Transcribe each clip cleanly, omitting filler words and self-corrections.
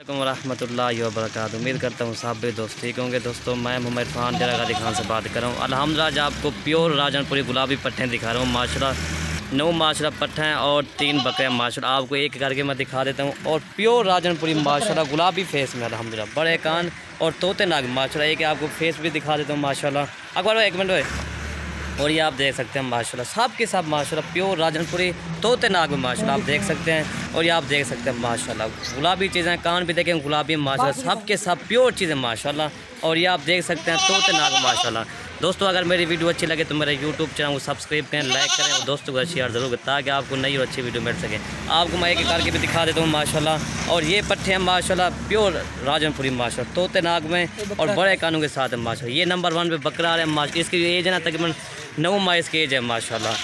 रहमतुल्लाहि व बरकातहू। उम्मीद करता हूँ सब भी दोस्त ठीक होंगे। दोस्तों मैं मोहम्मद इरफान डेरा गाजी खान से बात कर रहा हूँ। अल्हम्दुलिल्लाह आज आपको प्योर राजनपुरी गुलाबी पट्ठे दिखा रहा हूँ। माशाल्लाह 9 माशाल्लाह पट्ठे हैं और 3 बकरे हैं। माशाल्लाह आपको एक करके मैं दिखा देता हूँ। और प्योर राजनपुरी माशाल्लाह गुलाबी फेस में अल्हम्दुलिल्लाह बड़े कान और तोते नाग माशाल्लाह। एक आपको फेस भी दिखा देता हूँ माशाल्लाह। अकबर भाई 1 मिनट भाई। और ये आप देख सकते हैं माशाल्लाह सब के सब माशाल्लाह प्योर राजनपुरी तोते नाग में माशाल्लाह आप देख सकते हैं। और ये आप देख सकते हैं माशाल्लाह गुलाबी चीज़ें, कान भी देखें गुलाबी माशाल्लाह सब के सब प्योर चीज़ें माशाल्लाह। और ये आप देख सकते हैं तोते नाग माशाल्लाह। दोस्तों अगर मेरी वीडियो अच्छी लगे तो मेरे यूट्यूब चैनल को सब्सक्राइब करें, लाइक करें और दोस्तों को शेयर ज़रूर करें ताकि आपको नई और अच्छी वीडियो मिल सके। आपको मैं एक करके भी दिखा देता हूँ माशाल्लाह। और ये पट्ठे हैं माशाल्लाह प्योर राजनपुरी माशाल्लाह तोते नाग में और बड़े कानों के साथ है माशाल्लाह। ये नंबर 1 पे बकरा आ रहा है माशा। इसकी एज है ना तकरीबन 9 माह इसकी एज है माशाल्लाह।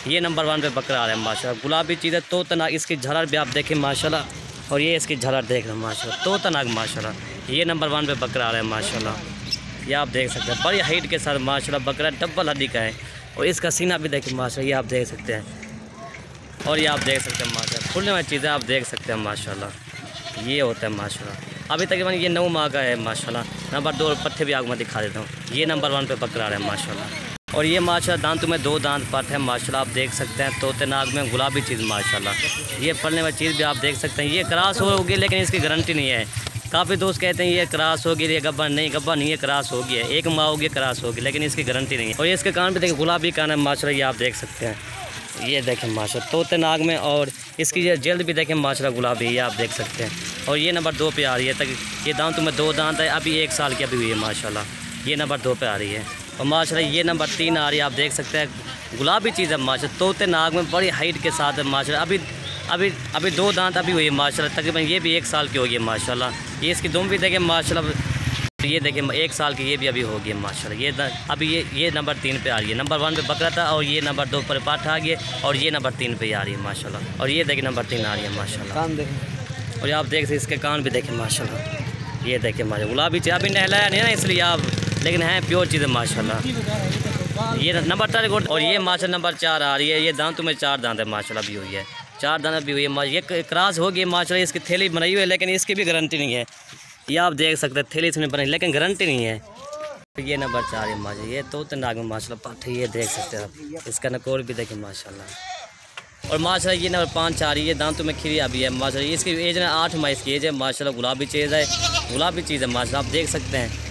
ये नंबर 1 पे बकरा आ रहा है माशाल्लाह। गुलाबी चीज़ है तोता नाग। इसकी झलर भी आप देखें माशाल्लाह। और ये इसकी झलर देख रहे हैं माशाल्लाह तोता नाग माशाल्लाह। ये नंबर 1 पे बकरा आ रहा है माशाल्लाह। ये आप देख सकते हैं बड़ी हाइट के साथ माशाल्लाह बकरा डबल हड्डी का है। और इसका सीना भी देखें माशाल्लाह। ये आप देख सकते हैं। और ये आप देख सकते हैं माशाल्लाह खुलने वाली चीज़ें आप देख सकते हैं माशाल्लाह। ये होता है माशाल्लाह। अभी तकरीबन ये 9 माह का है माशाल्लाह। नंबर 2 पट्ठे भी आपको मैं दिखा देता हूँ। ये नंबर 1 पे बकरा आ रहा है माशाल्लाह। और ये माशाल्लाह दांतों में 2 दांत पट है माशाल्लाह आप देख सकते हैं। तोते नाग में गुलाबी चीज़ माशाल्लाह। ये पलने वाली चीज़ भी आप देख सकते हैं। ये क्रॉस होगी लेकिन इसकी गारंटी नहीं है। काफ़ी दोस्त कहते हैं ये क्रॉस होगी, ये गब्बा नहीं, गब्बा नहीं है, क्रॉस होगी है। 1 माह होगी क्रॉस होगी लेकिन इसकी गारंटी नहीं है। और ये इसके कान पे देखिए गुलाबी कान है माशाल्लाह। ये आप देख सकते हैं। ये देखें माशाल्लाह तोते नाग में। और इसकी ये जल्द भी देखें माशाल्लाह गुलाबी, ये आप देख सकते हैं। और ये नंबर 2 पे आ रही है तक। ये दांतों में 2 दांत है। अभी 1 साल की अभी हुई है माशाल्लाह। ये नंबर 2 पे आ रही है। और माशाल्लाह ये नंबर 3 आ रही है। आप देख सकते हैं गुलाबी चीज़ है माशाल्लाह तोते नाग में बड़ी हाइट के साथ है माशाल्लाह। अभी 2 दांत अभी हुई है माशाल्लाह। तकरीबन ये भी 1 साल की होगी है माशाल्लाह। ये इसकी दुम भी देखें माशाल्लाह। ये देखें 1 साल की ये भी अभी होगी माशाल्लाह। ये नंबर 3 पे आ रही है। नंबर 1 पे बकरा था और ये नंबर 2 पर पाठ आ गया। और ये नंबर 3 पे आ रही है माशाल्लाह। और ये देखें नंबर 3 आ रही है माशाल्लाह। कान देखें। और आप देख सकते इसके कान भी देखें माशाल्लाह। ये देखें माशाल्लाह गुलाबी चीज़ अभी नहलाया नहीं है ना इसलिए आप, लेकिन है प्योर चीज़ है माशाल्लाह। ये नंबर 3 और ये माशाल्लाह नंबर 4 आ रही है। ये दांतों में 4 दांत है माशाल्लाह भी हुई है। 4 दाना भी हुई है। ये क्रॉस होगी माशाल्लाह। इसकी थैली बनाई हुई है लेकिन इसकी भी गारंटी नहीं है। ये आप देख सकते हैं थैली इसमें बनाई लेकिन गारंटी नहीं है। ये नंबर 4 है माशाल्लाह। ये तोते नाग में माशाल्लाह पाठ। ये देख सकते हैं आप। इसका नकोर भी देखें माशाल्लाह। और माशाल्लाह ये नंबर 5 आ रही है। दांतों में खिरी अभी है माशाल्लाह। इसकी एज है 8 माह इसकी एज है माशाल्लाह। गुलाबी चीज़ है, गुलाबी चीज़ है माशाल्लाह आप देख सकते हैं।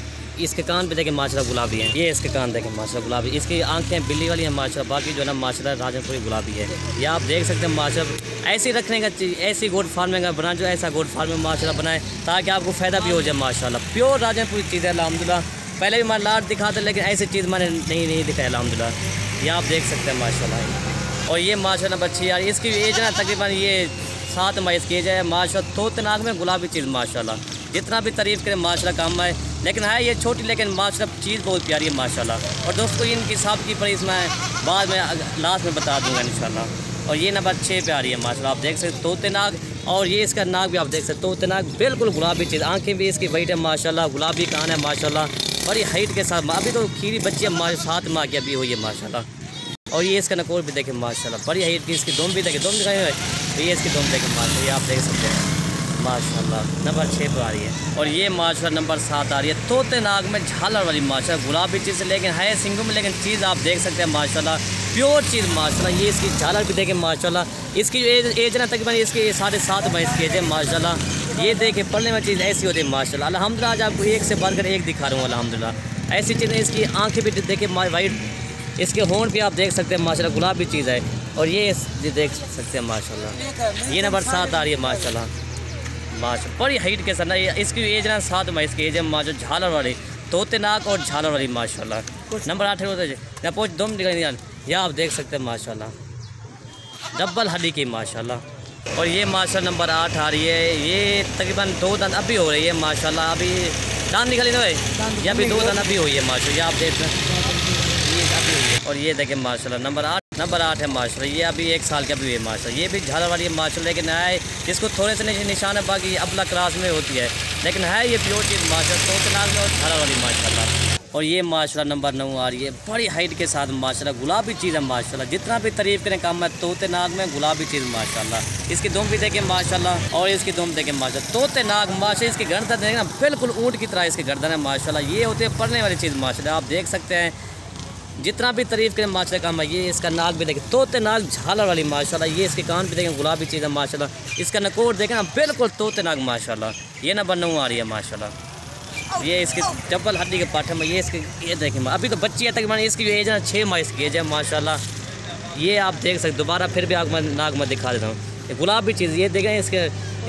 इसके कान पे देखें माशाल्लाह गुलाबी है। ये इसके कान देखें माशाल्लाह गुलाबी। इसकी आंखें बिल्ली वाली हैं माशाल्लाह। बाकी जो है ना माशाल्लाह राजनपुरी गुलाबी है। ये आप देख सकते हैं माशाल्लाह। ऐसी रखने का ऐसी गोट फार्मिंग का बना जो ऐसा गोट फार्मिंग माशाल्लाह बनाए ताकि आपको फ़ायदा भी हो जाए माशाल्लाह। प्योर राजनपुरी चीज़ है अल्हम्दुलिल्लाह। पहले भी मैं लाट दिखाता लेकिन ऐसी चीज़ मैंने नहीं दिखाया अल्हम्दुलिल्लाह। ये आप देख सकते हैं माशाल्लाह। और ये माशाल्लाह बच्ची यार इसकी एज ना तकरीबन ये 7 माह इसकी एज है माशाल्लाह। तोते नाग में गुलाबी चीज़ माशाल्लाह। जितना भी तारीफ़ करें माशाल्लाह कम है लेकिन है ये छोटी लेकिन माशाल्लाह चीज़ बहुत प्यारी है माशाल्लाह। और दोस्तों इनकी हिसाब की प्राइस मैं बाद में लास्ट में बता दूंगा इंशाल्लाह। और ये नंबर 6 पे आ रही है माशाल्लाह। आप देख सकते तोते नाग। और ये इसका नाग भी आप देख सकते तोते नाग बिल्कुल गुलाबी चीज़। आंखें भी इसकी वाइट है माशाल्लाह। गुलाबी कान है माशाल्लाह। बड़ी हाइट के साथ अभी तो खीरी बच्ची है 7 माह की अभी हुई है माशाल्लाह। और ये इसका नकोर भी देखें माशाल्लाह। बड़ी हाइट की इसकी दुम भी देखें। दुम दिखाई तो ये इसकी दुम देखें माशाल्लाह। ये आप देख सकते हैं माशाल्लाह। नंबर 6 पर आ रही है। और ये माशाल्लाह नंबर 7 आ रही है। तोते नाग में झालर वाली माशाल्लाह गुलाबी चीज़ लेकिन है सिंगों में लेकिन चीज़ आप देख सकते हैं माशाल्लाह प्योर चीज़ माशाल्लाह। ये इसकी झालर भी देखें माशाल्लाह। इसकी एज ना तकरीबन इसकी 7.5 माह इसकी एज है माशाल्लाह। ये देखें पढ़ने में चीज़ ऐसी होती है माशाल्लाह। अल्हम्दुलिल्लाह आज आपको एक से बढ़कर एक दिखा रहा हूँ अल्हम्दुलिल्लाह। ऐसी चीज़ें इसकी आँखें भी देखें वाइट। इसके होंठ भी आप देख सकते हैं माशाल्लाह गुलाबी चीज़ है। और ये देख सकते हैं माशाल्लाह। ये नंबर 7 आ रही है माशाल्लाह। बड़ी हाइट के साथ ना इसकी एज ना 7 माह इसकी एज है माशाल्लाह। झालर वाली तोते नाक और झालर वाली माशाल्लाह। नंबर 8 है पहुँच दम दिखाई। ये आप देख सकते हैं माशाल्लाह डबल हड्डी की माशाल्लाह। और ये माशाल्लाह नंबर 8 आ रही है। ये तकरीबन 2 दांत अभी हो रही है माशाल्लाह। अभी दांत निकाली ना भाई। ये अभी 2 दांत अभी हुई है माशाल्लाह। ये आप देख रहे हैं। और ये देखें माशाल्लाह नंबर 8 है माशाल्लाह। ये अभी 1 साल की अभी हुई है माशाल्लाह। ये भी झालर वाली है माशाल्लाह। लेकिन है इसको थोड़े से निशान है बाकी अपना क्रास में होती है लेकिन है ये प्योर चीज़ माशाल्लाह। तोते नाग में और झालर वाली माशाल्लाह। और ये माशाल्लाह नंबर 9 आ रही है, बड़ी हाइट के साथ माशाल्लाह, गुलाबी चीज़ है माशाल्लाह। जितना भी तारीफ़ करें कम है। तोते नाग में गुलाबी चीज़ माशाल्लाह। इसकी दुम भी देखें माशाल्लाह, और इसकी दुम देखें माशाल्लाह। तोते नाग माशाल्लाह, इसकी गर्दन देखें ना, बिल्कुल ऊँट की तरह इसकी गर्दन है माशाल्लाह। ये होते हैं पढ़ने वाली चीज़ माशाल्लाह, आप देख सकते हैं। जितना भी तारीफ़ करें माशाल्लाह कम है। ये इसका नाक भी देखें, तोते नाग झालर वाली माशाल्लाह। ये इसके कान भी देखें, गुलाबी चीज़ है माशाल्लाह। इसका नकोर देखें ना, बिल्कुल तोते नाग माशाल्लाह। ये नंबर 9 आ रही है माशाल्लाह। ये इसके डबल हड्डी के पाठे में, ये इसके ये देखें, अभी तो बच्ची है तक मैंने, इसकी एज है 6 माह इसकी एज है माशाल्लाह। ये आप देख सकते, दोबारा फिर भी आपको नाग में दिखा देता हूँ। गुलाबी चीज़ ये देखें,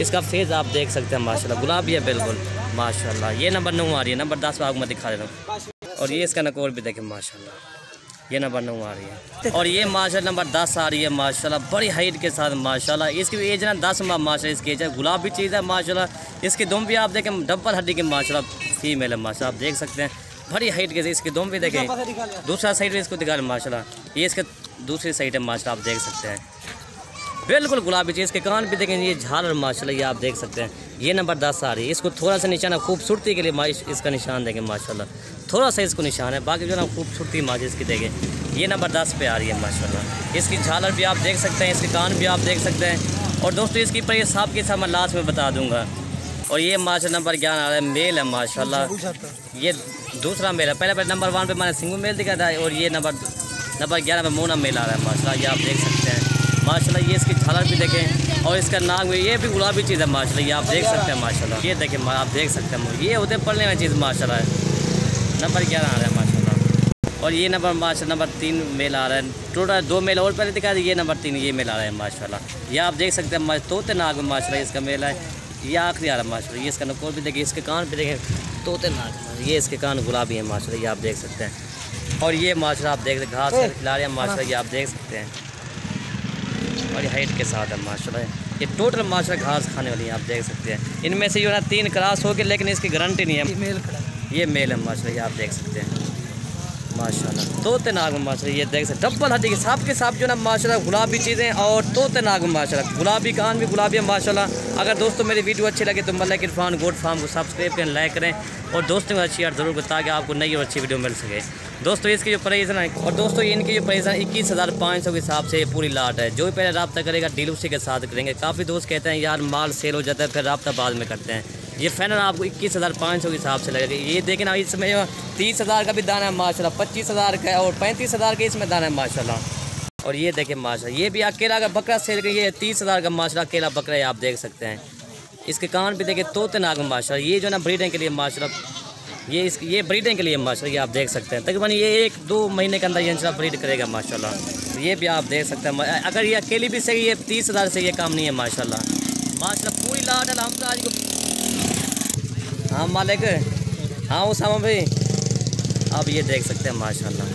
इसका फेस आप देख सकते हैं माशाल्लाह, गुलाबी है बिल्कुल माशाल्लाह। ये नंबर 9 आ रही है। नंबर 10 आपको मैं दिखा देता हूँ। और ये इसका नकोर भी देखें माशाल्लाह, ये नंबर 9 आ रही है। और ये माशाल्लाह नंबर 10 आ रही है माशाल्लाह, बड़ी हाइट के साथ माशाल्लाह। इसकी एज ना 10 माह माशाल्लाह इसकी एज है, गुलाबी चीज़ है माशाल्लाह। इसकी दुम भी आप देखें, डबल हड्डी के माशाल्लाह फीमेल है माशाल्लाह, आप देख सकते हैं। बड़ी हाइट के, इसकी दुम भी देखें, दूसरा साइड भी इसको दिखा रहे माशाल्लाह। ये इसका दूसरी साइड है माशाल्लाह, आप देख सकते हैं, बिल्कुल गुलाबी चीज़। इसके कान भी देखें, ये झालर माशाल्लाह, ये आप देख सकते हैं। ये नंबर 10 आ रही है। इसको थोड़ा सा निशान है खूबसूरती के लिए इसका निशान देखें माशाल्लाह, थोड़ा सा इसको निशान है, बाकी जो ना खूबसूरती माशा इसकी देखें। ये नंबर 10 पे आ रही है माशाल्लाह। इसकी झालर भी आप देख सकते हैं, इसके कान भी आप देख सकते हैं। और दोस्तों इसकी पर साहब के साथ मैं लास्ट में बता दूंगा। और ये माशा नंबर 11 आ रहा है, मेल है माशाल्लाह। ये दूसरा मेल है, पहले नंबर 1 पे मैंने सिंगल मेल दिखा था, और ये नंबर 11 पे मोना मेल आ रहा है माशाल्लाह, ये आप देख सकते हैं माशाल्लाह। ये इसकी झालर भी देखें, और इसका नाक में ये भी गुलाबी चीज़ है माशाल्लाह, ये आप देख सकते हैं माशाल्लाह। ये देखें आप देख सकते हैं, ये होते पढ़ने वाली चीज़ माशाल्लाह। नंबर 11 आ रहा है माशाल्लाह। और ये नंबर 3 मेल आ रहा है। टोटल 2 मेल और पहले दिखा दी, ये नंबर 3 ये मेल आ रहा है माशाल्लाह। ये आप देख सकते हैं, तोते नाग में माशाल्लाह इसका मेल है। ये आखिरी आ रहा है माशाल्लाह। ये इसका नकोर भी देखिए, इसके कान भी देखें, तोते नाग, ये इसके कान गुलाबी है माशाल्लाह, ये आप देख सकते हैं। और ये माशाल्लाह आप देख घास खिला रहे हैं माशाल्लाह, ये आप देख सकते हैं, बड़ी हाइट के साथ है माशाल्लाह। ये टोटल माशाल्लाह घास खाने वाली है, आप देख सकते हैं। इनमें से जो है 3 क्रॉस हो गए, लेकिन इसकी गारंटी नहीं है। ये मेल है माशाल्लाह, ये आप देख सकते हैं माशाल्लाह। तोते नाग में माशाल्लाह, ये देख सकते डबल हड्डी के साथ जो ना माशाल्लाह, गुलाबी चीज़ें। और तोते नाग में माशाल्लाह, गुलाबी कान भी गुलाबी है माशाल्लाह। अगर दोस्तों मेरी वीडियो अच्छी लगे तो मलिक इरफान गोट फार्म को सब्सक्राइब करें, लाइक करें, और दोस्तों को शेयर ज़रूर करें, ताकि आपको नई और अच्छी वीडियो मिल सके। दोस्तों इसकी जो प्राइस है ना, और दोस्तों इनकी जो प्राइस है 21,500 के हिसाब से पूरी लाट है। जो भी पहले रब्ता करेगा डील उसी के साथ करेंगे। काफ़ी दोस्त कहते हैं यार माल सेल हो जाता है, फिर रब्ता बाद में करते हैं। ये फाइनल आपको 21,500 के हिसाब से लगेगा। ये देखें ना, इसमें 30,000 का भी दाना है माशाल्लाह, 25,000 का और 35,000 का इसमें दाना है माशाल्लाह। और ये देखें माशाल्लाह, ये भी अकेला का बकरा सेल का, ये 30,000 का माशाल्लाह अकेला बकरा है, आप देख सकते हैं। इसके कान भी देखें, तोते नाग में माशाल्लाह। ये जो ना ब्रीडिंग के लिए माशाल्लाह, ये ब्रीडिंग के लिए माशाल्लाह, ये आप देख सकते हैं। तकरीबन ये 1-2 महीने के अंदर ये इंशाल्लाह ब्रीड करेगा माशाल्लाह। तो ये भी आप देख सकते हैं। अगर ये अकेली भी सही, ये 30,000 से ये काम नहीं है माशाल्लाह। पूरी लाट अलहमदुलिल्लाह आज को। हाँ मालिक, हाँ उसामा भाई, आप ये देख सकते हैं माशाल्लाह।